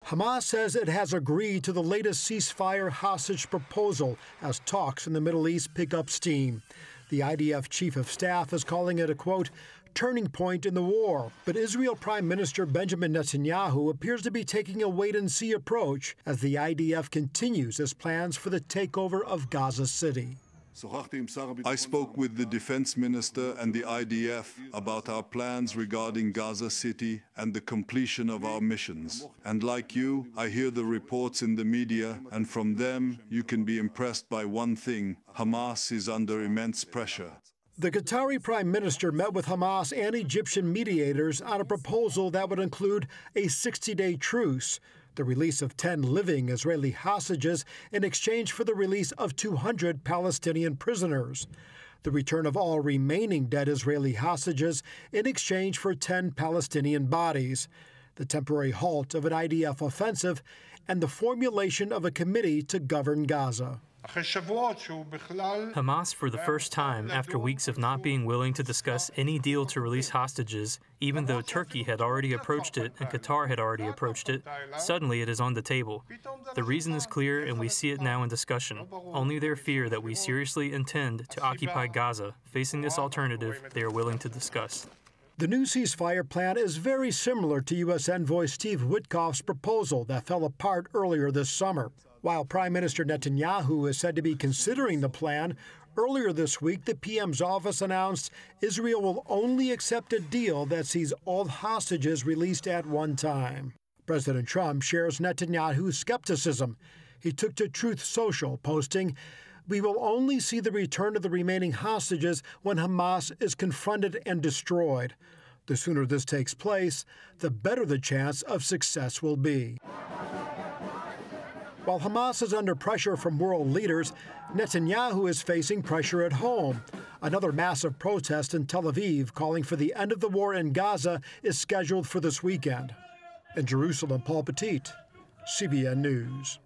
Hamas says it has agreed to the latest ceasefire hostage proposal as talks in the Middle East pick up steam. The IDF chief of staff is calling it a, quote, turning point in the war. But Israel Prime Minister Benjamin Netanyahu appears to be taking a wait-and-see approach as the IDF continues its plans for the takeover of Gaza City. I spoke with the defense minister and the IDF about our plans regarding Gaza City and the completion of our missions. And like you, I hear the reports in the media, and from them you can be impressed by one thing: Hamas is under immense pressure. The Qatari Prime Minister met with Hamas and Egyptian mediators on a proposal that would include a 60-day truce, the release of 10 living Israeli hostages in exchange for the release of 200 Palestinian prisoners, the return of all remaining dead Israeli hostages in exchange for 10 Palestinian bodies, the temporary halt of an IDF offensive, and the formulation of a committee to govern Gaza. Hamas, for the first time, after weeks of not being willing to discuss any deal to release hostages, even though Turkey had already approached it and Qatar had already approached it, suddenly it is on the table. The reason is clear, and we see it now in discussion. Only their fear that we seriously intend to occupy Gaza. Facing this alternative, they are willing to discuss. The new ceasefire plan is very similar to U.S. Envoy Steve Witkoff's proposal that fell apart earlier this summer. While Prime Minister Netanyahu is said to be considering the plan, earlier this week the PM's office announced Israel will only accept a deal that sees all hostages released at one time. President Trump shares Netanyahu's skepticism. He took to Truth Social, posting, "We will only see the return of the remaining hostages when Hamas is confronted and destroyed. The sooner this takes place, the better the chance of success will be." While Hamas is under pressure from world leaders, Netanyahu is facing pressure at home. Another massive protest in Tel Aviv calling for the end of the war in Gaza is scheduled for this weekend. In Jerusalem, Petite, CBN News.